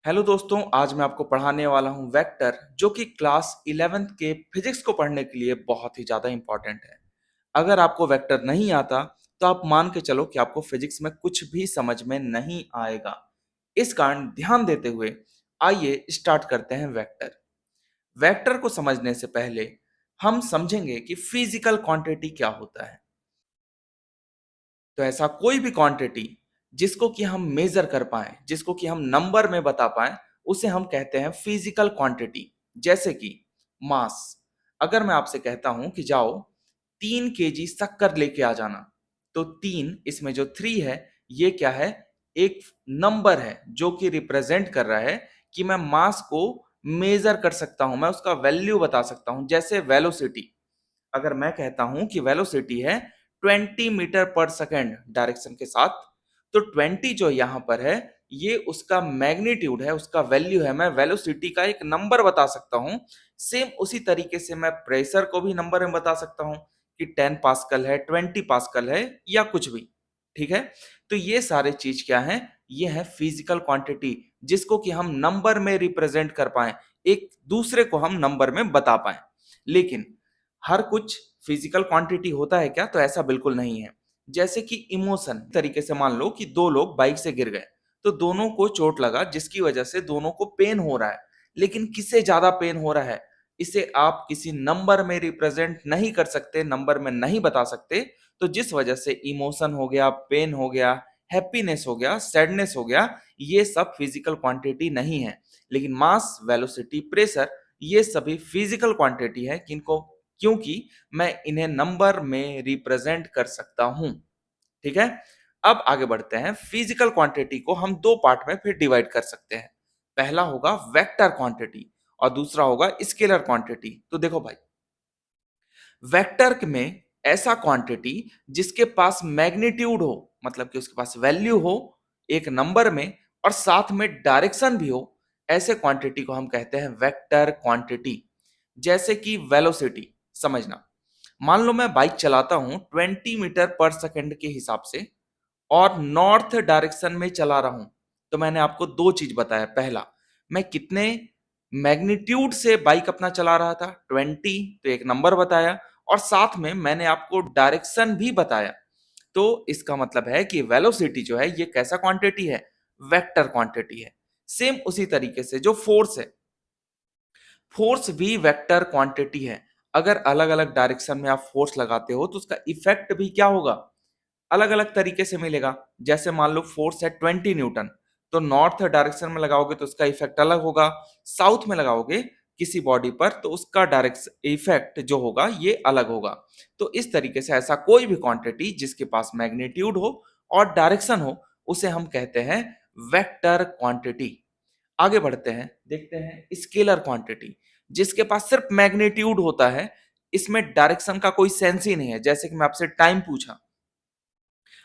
Hello दोस्तों, आज मैं आपको पढ़ाने वाला हूँ वेक्टर, जो कि क्लास 11th के फिजिक्स को पढ़ने के लिए बहुत ही ज़्यादा इंपॉर्टेंट है। अगर आपको वेक्टर नहीं आता, तो आप मान के चलो कि आपको फिजिक्स में कुछ भी समझ में नहीं आएगा। इस कारण ध्यान देते हुए आइए स्टार्ट करते हैं वेक्टर। वेक्टर को समझने से पहले हम समझेंगे कि फिजिकल क्वांटिटी क्या होता है। तो ऐसा कोई भी क्वांटिटी जिसको कि हम मेजर कर पाए, जिसको कि हम नंबर में बता पाए, उसे हम कहते हैं फिजिकल क्वांटिटी। जैसे कि मास। अगर मैं आपसे कहता हूं कि जाओ 3 kg शक्कर लेके आ जाना, तो 3 इसमें जो 3 है, ये क्या है? एक नंबर है जो कि रिप्रेजेंट कर रहा है कि मैं मास को मेजर कर सकता हूं, मैं उसका वैल्यू बता सकता हूं। जैसे वेलोसिटी, अगर मैं कहता हूं कि वेलोसिटी है 20 मीटर पर सेकेंड डायरेक्शन के साथ, तो 20 जो यहां पर है, ये उसका मैग्नीट्यूड है, उसका वैल्यू है। मैं वेलोसिटी का एक नंबर बता सकता हूं। सेम उसी तरीके से मैं प्रेशर को भी नंबर में बता सकता हूं कि 10 पास्कल है, 20 पास्कल है, या कुछ भी। ठीक है? तो ये सारे चीज क्या है? ये है फिजिकल क्वांटिटी, जिसको कि हम नंबर में रिप्रेजेंट कर पाए, एक दूसरे को हम नंबर में बता पाए। लेकिन हर कुछ फिजिकल क्वांटिटी होता है क्या? तो ऐसा बिल्कुल नहीं है। जैसे कि इमोशन तरीके से मान लो कि दो लोग बाइक से गिर गए, तो दोनों को चोट लगा, जिसकी वजह से दोनों को पेन हो रहा है। लेकिन किसे ज्यादा पेन हो रहा है, इसे आप किसी नंबर में रिप्रेजेंट नहीं कर सकते, नंबर में नहीं बता सकते। तो जिस वजह से इमोशन हो गया, पेन हो गया, हैप्पीनेस हो गया, सैडनेस हो गया, ये सब फिजिकल क्वांटिटी नहीं है। लेकिन मास, वेलोसिटी, प्रेशर, ये सभी फिजिकल क्वांटिटी है, किनको क्योंकि मैं इन्हें नंबर में रिप्रेजेंट कर सकता हूं। ठीक है? अब आगे बढ़ते हैं। फिजिकल क्वांटिटी को हम दो पार्ट में फिर डिवाइड कर सकते हैं। पहला होगा वेक्टर क्वांटिटी और दूसरा होगा स्केलर क्वांटिटी। तो देखो भाई, वेक्टर में ऐसा क्वांटिटी जिसके पास मैग्नीट्यूड हो, मतलब कि उसके पास वैल्यू हो एक नंबर में, और साथ में डायरेक्शन भी हो, ऐसे क्वांटिटी को हम कहते हैं वेक्टर क्वांटिटी। जैसे कि वेलोसिटी, समझना। मान लो मैं बाइक चलाता हूं 20 मीटर पर सेकंड के हिसाब से, और नॉर्थ डायरेक्शन में चला रहा हूं। तो मैंने आपको दो चीज बताया। पहला, मैं कितने मैग्नीट्यूड से बाइक अपना चला रहा था, 20, तो एक नंबर बताया, और साथ में मैंने आपको डायरेक्शन भी बताया। तो इसका मतलब है कि वेलोसिटी जो है, ये कैसा क्वांटिटी है? वेक्टर क्वांटिटी है। सेम उसी तरीके से जो फोर्स है, फोर्स भी वेक्टर क्वांटिटी है। अगर अलग अलग डायरेक्शन में आप फोर्स लगाते हो, तो उसका इफेक्ट भी क्या होगा? अलग अलग तरीके से मिलेगा। जैसे मान लो फोर्स है 20 न्यूटन, तो नॉर्थ डायरेक्शन में लगाओगे तो उसका इफेक्ट अलग होगा। साउथ में लगाओगे किसी बॉडी पर, तो उसका डायरेक्ट इफेक्ट जो होगा ये अलग होगा। तो इस तरीके से ऐसा कोई भी क्वांटिटी जिसके पास मैग्नीट्यूड हो और डायरेक्शन हो, उसे हम कहते हैं वेक्टर क्वांटिटी। आगे बढ़ते हैं, देखते हैं स्केलर क्वांटिटी, जिसके पास सिर्फ मैग्नीट्यूड होता है, इसमें डायरेक्शन का कोई सेंस ही नहीं है। जैसे कि मैं आपसे टाइम पूछा,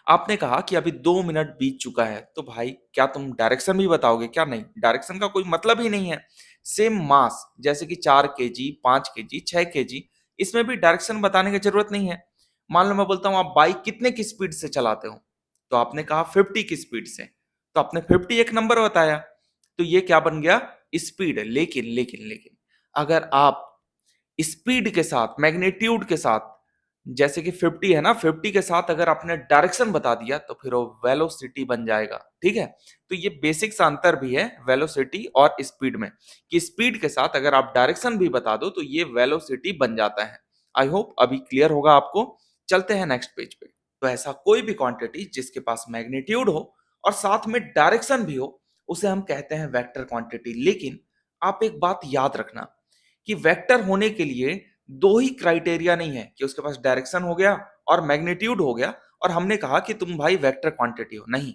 आपने कहा कि अभी 2 मिनट बीत चुका है, तो भाई क्या तुम डायरेक्शन भी बताओगे क्या? नहीं, डायरेक्शन का कोई मतलब ही नहीं है। सेम मास, जैसे कि 4 kg, 5 kg, 6 kg, इसमें भी डायरेक्शन बताने की जरूरत नहीं है। मान लो मैं बोलता हूं आप बाइक कितने की स्पीड से चलाते हो, तो आपने कहा 50 की स्पीड से, तो आपने 50 एक नंबर बताया, तो ये क्या बन गया? स्पीड। लेकिन लेकिन लेकिन अगर आप स्पीड के साथ, मैग्नीट्यूड के साथ, जैसे कि 50 है ना, 50 के साथ अगर आपने डायरेक्शन बता दिया, तो फिर वो वेलोसिटी बन जाएगा। ठीक है? तो ये बेसिक सा अंतर भी है वेलोसिटी और स्पीड में, कि स्पीड के साथ अगर आप डायरेक्शन भी बता दो, तो ये वेलोसिटी बन जाता है। आई होप अभी क्लियर होगा आपको। चलते हैं नेक्स्ट पेज पे। तो ऐसा कोई भी क्वांटिटी जिसके पास मैग्नीट्यूड हो और साथ में डायरेक्शन भी हो, उसे हम कहते हैं वेक्टर क्वांटिटी। लेकिन आप एक बात याद रखना कि वेक्टर होने के लिए दो ही क्राइटेरिया नहीं है कि उसके पास डायरेक्शन हो गया और मैग्नीट्यूड हो गया, और हमने कहा कि तुम भाई वेक्टर क्वांटिटी हो। नहीं,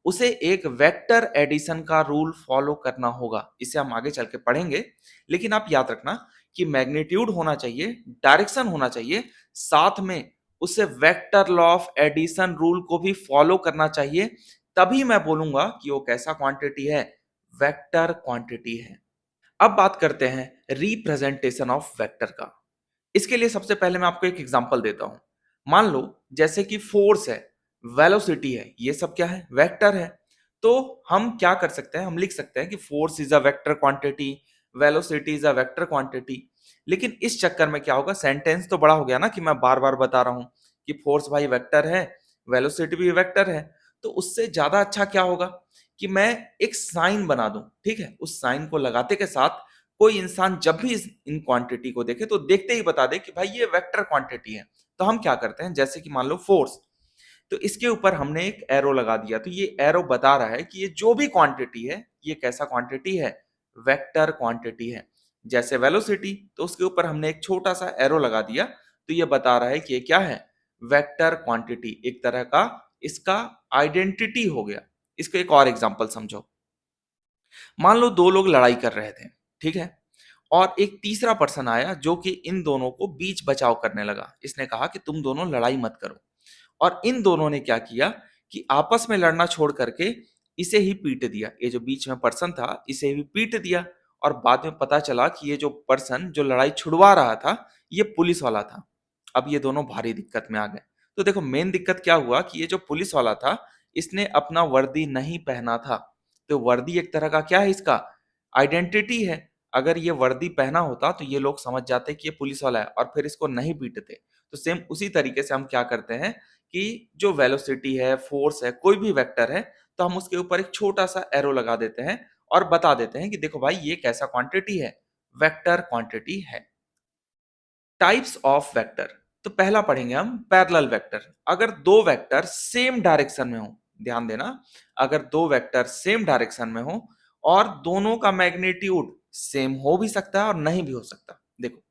उसे एक वेक्टर एडिशन का रूल फॉलो करना होगा। इसे हम आगे चल के पढ़ेंगे। लेकिन आप याद रखना कि मैग्नीट्यूड होना चाहिए, डायरेक्शन होना चाहिए, साथ में उसे vector law of addition rule को भी फॉलो करना चाहिए। तभी मैं बोलूंगा कि वो कैसा क्वांटिटी है? वेक्टर क्वांटिटी है। अब बात करते हैं रिप्रेजेंटेशन ऑफ वेक्टर का। इसके लिए सबसे पहले मैं आपको एक एग्जांपल देता हूं। मान लो जैसे कि फोर्स है, वेलोसिटी है, ये सब क्या है? वेक्टर है। तो हम क्या कर सकते हैं, हम लिख सकते हैं कि force is a vector quantity, velocity is a vector quantity. लेकिन इस चक्कर में क्या होगा, सेंटेंस तो बड़ा हो गया ना कि मैं बार बार बता रहा हूं कि फोर्स भाई वेक्टर है, वेलोसिटी भी वेक्टर है। तो उससे ज्यादा अच्छा क्या होगा कि मैं एक साइन बना दूं, ठीक है, उस साइन को लगाते के साथ कोई इंसान जब भी इन क्वांटिटी को देखे तो देखते ही बता दे कि भाई ये वेक्टर क्वांटिटी है। तो हम क्या करते हैं, जैसे कि मान लो फोर्स, तो इसके ऊपर हमने एक एरो लगा दिया, तो ये एरो बता रहा है कि ये जो भी क्वांटिटी है ये कैसा क्वांटिटी है, वेक्टर क्वांटिटी है। जैसे वेलोसिटी, तो उसके ऊपर हमने एक छोटा सा एरो लगा दिया, तो ये बता रहा है कि ये क्या है, वेक्टर क्वांटिटी, एक तरह का इसका आइडेंटिटी हो गया। इसको एक और एग्जांपल समझो। मान लो दो लोग लड़ाई कर रहे थे, ठीक है, और एक तीसरा पर्सन आया जो कि इन दोनों को बीच बचाव करने लगा। इसने कहा कि तुम दोनों लड़ाई मत करो, और इन दोनों ने क्या किया कि आपस में लड़ना छोड़ करके इसे ही पीट दिया। ये जो बीच में पर्सन था इसे भी पीट दिया, और बाद में पता चला कि ये जो पर्सन जो लड़ाई छुड़वा रहा था ये पुलिस वाला था। अब ये दोनों भारी दिक्कत में आ गए। तो देखो मेन दिक्कत क्या हुआ कि ये जो पुलिस वाला था इसने अपना वर्दी नहीं पहना था। तो वर्दी एक तरह का क्या है, इसका आइडेंटिटी है। अगर ये वर्दी पहना होता तो ये लोग समझ जाते कि ये पुलिस वाला है और फिर इसको नहीं पीटते। तो सेम उसी तरीके से हम क्या करते हैं कि जो वेलोसिटी है, फोर्स है, कोई भी वेक्टर है, तो हम उसके ऊपर एक छोटा सा एरो लगा देते हैं और बता देते हैं कि देखो भाई ये कैसा क्वांटिटी है, वेक्टर क्वांटिटी है। टाइप्स ऑफ वेक्टर, तो पहला पढ़ेंगे हम पैरेलल वेक्टर। अगर दो वेक्टर सेम डायरेक्शन में हो, ध्यान देना, अगर दो वेक्टर सेम डायरेक्शन में हो और दोनों का मैग्नीट्यूड सेम हो भी सकता है और नहीं भी हो सकता। देखो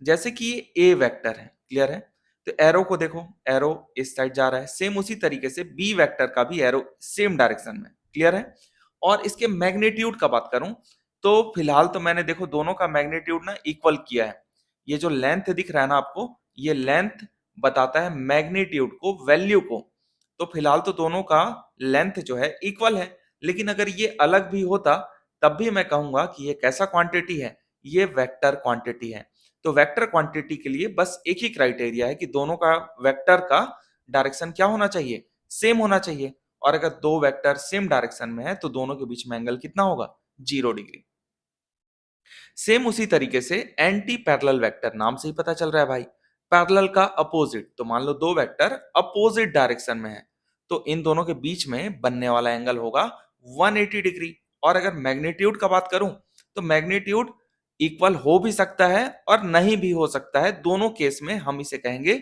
जैसे कि ये ए वेक्टर है, क्लियर है, तो एरो को देखो, एरो इस साइड जा रहा है, सेम उसी तरीके से बी वेक्टर का भी एरो सेम डायरेक्शन में, क्लियर है। और इसके मैग्नीट्यूड का बात करूं तो फिलहाल तो मैंने देखो दोनों का मैग्नीट्यूड ना इक्वल किया है। ये जो लेंथ दिख रहा है ना आपको, ये लेंथ बताता है मैग्नीट्यूड को, वैल्यू को। तो फिलहाल तो दोनों का लेंथ जो है इक्वल है, लेकिन अगर ये अलग भी होता तब भी मैं कहूंगा कि ये कैसा क्वांटिटी है, ये वेक्टर क्वांटिटी है। तो वेक्टर क्वांटिटी के लिए बस एक ही क्राइटेरिया है कि दोनों का वेक्टर का डायरेक्शन क्या होना चाहिए, सेम होना चाहिए। और अगर दो वेक्टर सेम डायरेक्शन में है तो दोनों के बीच में एंगल कितना होगा, 0 डिग्री। सेम उसी तरीके से एंटी पैरेलल वेक्टर, नाम से ही पता चल रहा है भाई, पैरेलल का अपोजिट। तो मान लो दो वेक्टर अपोजिट डायरेक्शन में है, तो इन दोनों के बीच में बनने वाला एंगल होगा 180 डिग्री। और अगर मैग्नीट्यूड का बात करूं तो मैग्नीट्यूड इक्वल हो भी सकता है और नहीं भी हो सकता है, दोनों केस में हम इसे कहेंगे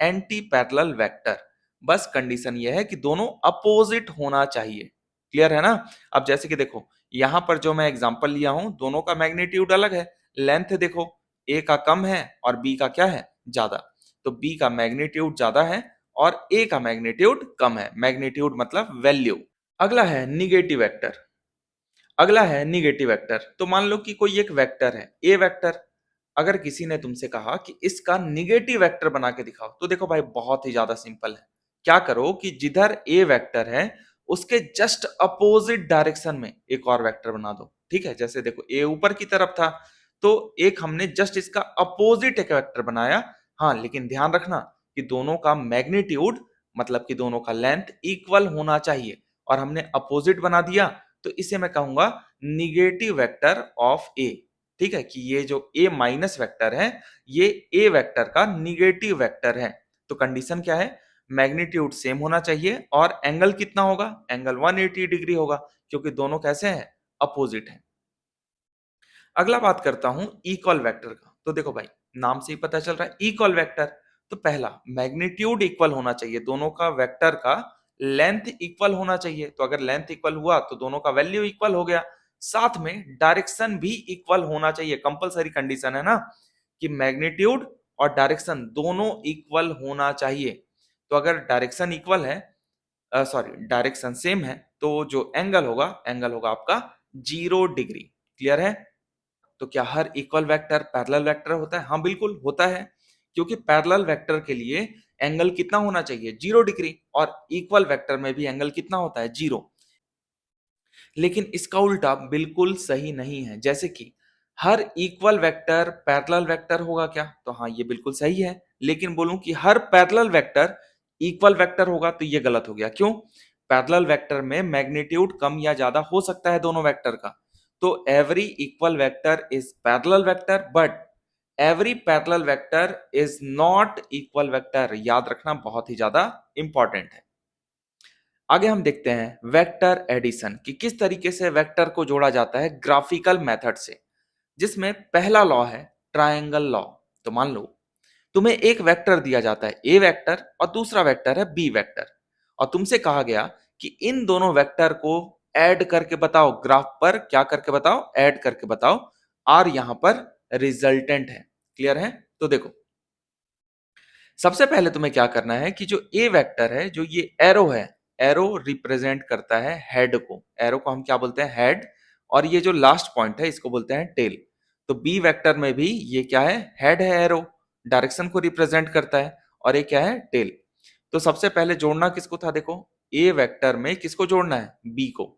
एंटी पैरेलल वेक्टर। बस कंडीशन यह है कि दोनों अपोजिट होना चाहिए, क्लियर है ना। अब जैसे कि देखो यहां पर जो मैं एग्जांपल लिया हूं दोनों का मैग्नीट्यूड अलग है। लेंथ देखो, ए का कम है और बी का क्या है, ज्यादा। तो बी का मैग्नीट्यूड ज्यादा है और ए का मैग्नीट्यूड कम है, मैग्नीट्यूड मतलब वैल्यू। अगला है निगेटिव वेक्टर। अगला है निगेटिव वेक्टर। तो मान लो कि कोई एक वेक्टर है ए वेक्टर, अगर किसी ने तुमसे कहा कि इसका निगेटिव वेक्टर बना के दिखाओ, तो देखो भाई बहुत ही ज्यादा सिंपल है। क्या करो कि जिधर ए वेक्टर है उसके जस्ट अपोजिट डायरेक्शन में एक और वेक्टर बना दो, ठीक है। जैसे देखो ए ऊपर की तरफ था, तो एक हमने जस्ट इसका अपोजिट एक वेक्टर बनाया। हाँ लेकिन ध्यान रखना कि दोनों का मैग्नीट्यूड मतलब कि दोनों का लेंथ इक्वल होना चाहिए, और हमने अपोजिट बना दिया तो इसे मैं कहूंगा निगेटिव वेक्टर ऑफ ए। ठीक है, कि ये जो ए माइनस वेक्टर है ये ए वेक्टर का निगेटिव वेक्टर है। तो कंडीशन क्या है, मैग्नीट्यूड सेम होना चाहिए और एंगल कितना होगा, एंगल 180 डिग्री होगा, क्योंकि दोनों कैसे हैं, अपोजिट हैं। अगला बात करता हूं इक्वल वेक्टर का। तो देखो भाई नाम से ही पता चल रहा है इक्वल वेक्टर। तो पहला मैग्नीट्यूड इक्वल होना चाहिए, दोनों का वेक्टर का लेंथ इक्वल होना चाहिए। तो अगर लेंथ इक्वल हुआ तो दोनों का वैल्यू इक्वल हो गया। साथ में डायरेक्शन भी इक्वल होना चाहिए, कंपलसरी कंडीशन है ना कि मैग्नीट्यूड और डायरेक्शन दोनों इक्वल होना चाहिए। तो अगर डायरेक्शन इक्वल है, सॉरी डायरेक्शन सेम है, तो जो एंगल होगा आपका 0 डिग्री। क्लियर है। तो क्या हर इक्वल वेक्टर पैरेलल वेक्टर होता है? हाँ बिल्कुल होता है, क्योंकि पैरेलल वेक्टर के लिए एंगल कितना होना चाहिए, 0 डिग्री, और इक्वल वेक्टर में भी एंगल कितना होता है, 0। लेकिन इसका उल्टा बिल्कुल सही नहीं है। जैसे कि हर इक्वल वेक्टर पैरेलल वेक्टर होगा क्या, तो हाँ ये बिल्कुल सही है। लेकिन बोलूं कि हर पैरेलल वेक्टर इक्वल वेक्टर होगा तो ये गलत हो गया। क्यों? पैरेलल वेक्टर में मैग्नीट्यूड कम या ज्यादा हो सकता है दोनों वेक्टर का। तो every equal vector is parallel vector, but every parallel vector is not equal vector. याद रखना, बहुत ही ज्यादा इंपॉर्टेंट है। आगे हम देखते हैं वेक्टर एडिशन कि किस तरीके से वेक्टर को जोड़ा जाता है ग्राफिकल मेथड से, जिसमें पहला लॉ है ट्रायंगल लॉ। तो मान लो तुम्हें एक वेक्टर दिया जाता है ए वेक्टर और दूसरा वेक्टर है बी वेक्टर, और तुमसे कहा गया कि इन दोनों वेक्टर को ऐड करके बताओ, ग्राफ पर क्या करके बताओ, ऐड करके बताओ, और यहां पर रिजल्टेंट है। क्लियर है? तो देखो, सबसे पहले तुम्हें क्या करना है कि जो ए वेक्टर है, जो ये एरो है, एरो रिप्रेजेंट करता है हेड को, एरो को हम क्या बोलते हैं, हेड, और ये जो लास्ट पॉइंट है इसको बोलते हैं टेल। तो बी वेक्टर में भी ये क्या है, हेड है, एरो डायरेक्शन को रिप्रेजेंट करता है, और ये क्या है, टेल। तो सबसे पहले जोड़ना किसको था, देखो ए वेक्टर में किसको जोड़ना है, बी को।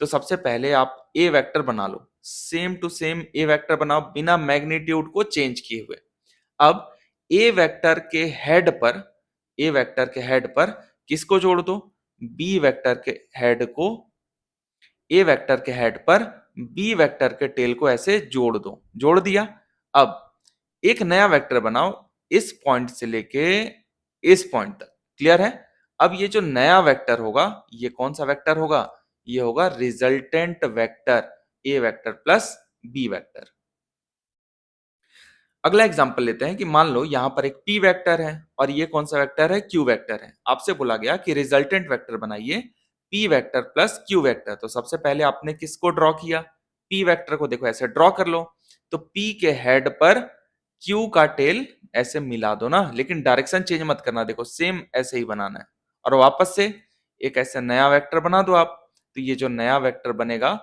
तो सबसे पहले आप ए वेक्टर बना लो, same to same A vector बनाओ बिना मैग्नीट्यूड को चेंज किए हुए। अब ए वेक्टर के हेड पर, ए वेक्टर के हेड पर किसको जोड़ दो, बी वेक्टर के हेड को ए वेक्टर के हेड पर बी वेक्टर के टेल को ऐसे जोड़ दो, जोड़ दिया। अब एक नया वेक्टर बनाओ इस पॉइंट से लेके इस पॉइंट तक। क्लियर है? अब ये जो नया वेक्टर होगा, ये कौन सा वेक्टर होगा, ये होगा resultant vector, A vector plus B vector. अगला एग्जांपल लेते हैं कि मान लो यहां पर एक p वेक्टर है और ये कौन सा वेक्टर है, q वेक्टर है। आपसे बोला गया कि रिजल्टेंट वेक्टर बनाइए p vector plus q vector. तो सबसे पहले आपने किसको ड्रॉ किया, p वेक्टर को। देखो ऐसे ड्रॉ कर लो। तो p के हेड पर q का टेल ऐसे मिला दो ना, लेकिन डायरेक्शन चेंज मत करना, देखो सेम ऐसे ही बनाना है। और वापस से एक ऐसे नया वेक्टर बना दो आप। तो ये जो नया वेक्टर बनेगा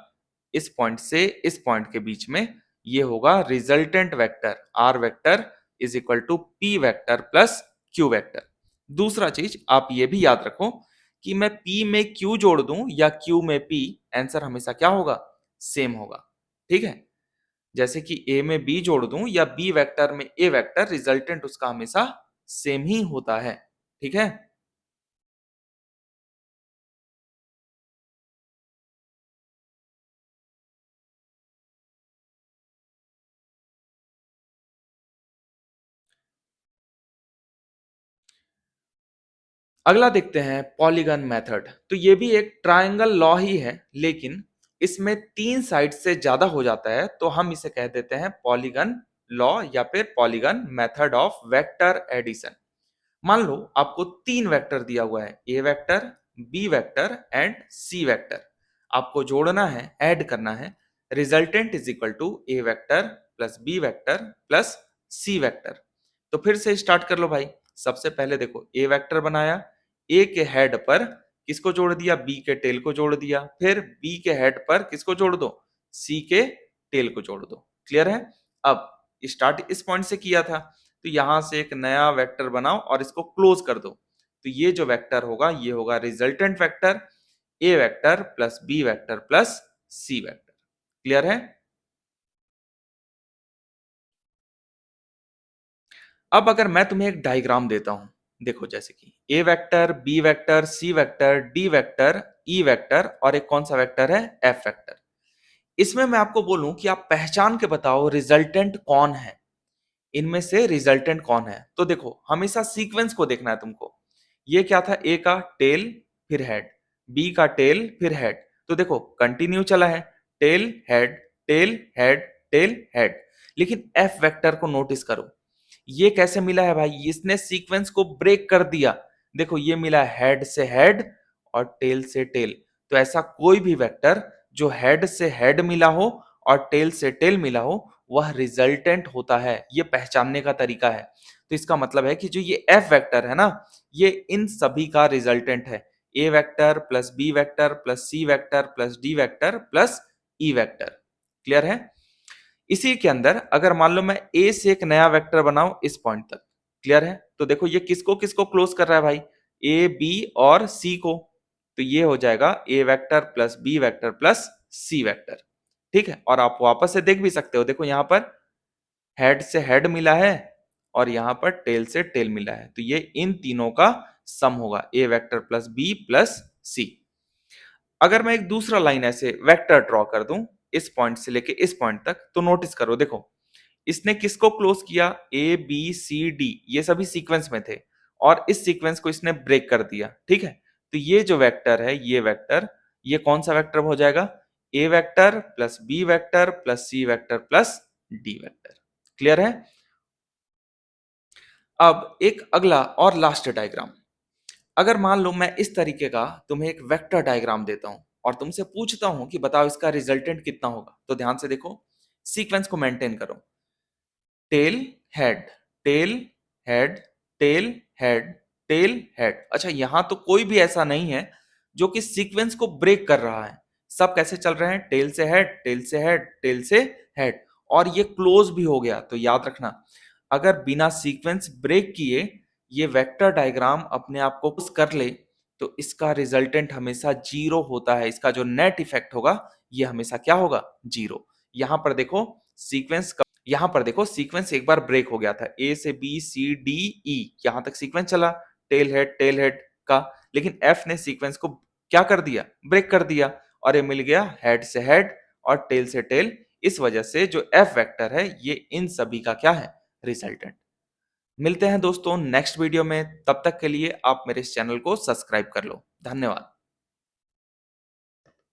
इस पॉइंट से इस पॉइंट के बीच में, ये होगा resultant vector, R vector is equal to P vector plus Q vector. दूसरा चीज आप ये भी याद रखो कि मैं p में q जोड़ दूं या q में p, आंसर हमेशा क्या होगा, सेम होगा। ठीक है? जैसे कि a में b जोड़ दूं या b वेक्टर में a वेक्टर, रिजल्टेंट उसका हमेशा सेम ही होता है। ठीक है? अगला देखते हैं पॉलीगन मेथड। तो ये भी एक ट्रायंगल लॉ ही है, लेकिन इसमें 3 साइड से ज्यादा हो जाता है, तो हम इसे कह देते हैं पॉलीगन लॉ या फिर polygon method of vector addition. मान लो आपको 3 वेक्टर दिया हुआ है, A vector, B vector and C vector. आपको जोड़ना है, ऐड करना है। Resultant is equal to A vector plus B vector plus C vector. तो फिर से स्टार्ट कर लो भाई। सबसे पहले देखो ए वेक्टर बनाया, ए के हेड पर किसको जोड़ दिया, बी के टेल को जोड़ दिया। फिर बी के हेड पर किसको जोड़ दो, सी के टेल को जोड़ दो। क्लियर है? अब स्टार्ट इस पॉइंट से किया था, तो यहां से एक नया वेक्टर बनाओ और इसको क्लोज कर दो। तो ये जो वेक्टर होगा ये होगा resultant vector, A vector plus B vector plus C vector. Clear है? अब अगर मैं तुम्हें एक डायग्राम देता हूं, देखो जैसे कि A vector, B vector, C vector, D vector, E vector और एक कौन सा वेक्टर है, एफ वेक्टर। इसमें मैं आपको बोलूं कि आप पहचान के बताओ रिजल्टेंट कौन है, इनमें से रिजल्टेंट कौन है। तो देखो हमेशा सीक्वेंस को देखना है तुमको। ये क्या था, ए का टेल फिर हेड, बी का टेल फिर हेड। तो देखो कंटिन्यू चला है, tail head tail head tail head. लेकिन एफ वेक्टर को नोटिस करो, ये कैसे मिला है भाई, इसने सीक्वेंस को ब्रेक कर दिया। देखो ये मिला हेड से हेड और टेल से टेल। तो ऐसा कोई भी वेक्टर जो हेड से हेड मिला हो और टेल से टेल मिला हो, वह रिजल्टेंट होता है। ये पहचानने का तरीका है। तो इसका मतलब है कि जो ये एफ वेक्टर है ना, ये इन सभी का रिजल्टेंट है। A vector plus B vector plus C vector plus D vector plus E vector. Clear है? इसी के अंदर अगर मान लो मैं ए से एक नया वेक्टर बनाऊं इस पॉइंट तक। क्लियर है? तो देखो ये किसको किसको क्लोज कर रहा है भाई, ए बी और सी को। तो ये हो जाएगा A vector plus B vector plus C vector. ठीक है? और आप वापस से देख भी सकते हो, देखो यहां पर हेड से हेड मिला है और यहां पर टेल से टेल मिला है। तो ये इन तीनों का सम होगा, ए वेक्टर प्लस बी प्लस सी। अगर मैं एक दूसरा लाइन ऐसे वेक्टर ड्रॉ कर दूं इस पॉइंट से लेके इस पॉइंट तक, तो नोटिस करो, देखो इसने किसको क्लोज किया, ए बी सी डी ये सभी सीक्वेंस में थे और इस सीक्वेंस को इसने ब्रेक कर दिया, ठीक है। तो ये जो वेक्टर है, ये वेक्टर, ये कौन सा वेक्टर हो जाएगा, A vector plus B vector plus C vector plus D vector. Clear है। अब एक अगला और लास्ट डायग्राम, अगर मान लो मैं इस तरीके का तुम्हें एक वेक्टर डायग्राम देता हूं और तुमसे पूछता हूं कि बताओ इसका रिजल्टेंट कितना होगा, तो ध्यान से देखो, सीक्वेंस को मेंटेन करो, tail head tail head tail head tail head. अच्छा, यहां तो कोई भी ऐसा नहीं है जो कि सीक्वेंस को ब्रेक कर रहा है, सब कैसे चल रहे हैं, टेल से हेड टेल से हेड टेल से हेड, और ये क्लोज भी हो गया। तो याद रखना, अगर बिना सीक्वेंस ब्रेक किए ये वेक्टर डायग्राम अपने आप को पुश कर ले तो इसका रिजल्टेंट हमेशा जीरो होता है, इसका जो नेट इफेक्ट होगा ये हमेशा क्या होगा, जीरो। यहां पर देखो सीक्वेंस, यहां पर देखो सीक्वेंस एक बार ब्रेक हो गया था, ए से बी सी डी ई यहां तक सीक्वेंस चला, टेल हेड का, लेकिन एफ ने सीक्वेंस को क्या कर दिया, ब्रेक कर दिया, और ये मिल गया हेड से हेड और टेल से टेल। इस वजह से जो एफ वेक्टर है ये इन सभी का क्या है, रिजल्टेंट। मिलते हैं दोस्तों नेक्स्ट वीडियो में, तब तक के लिए आप मेरे इस चैनल को सब्सक्राइब कर लो। धन्यवाद।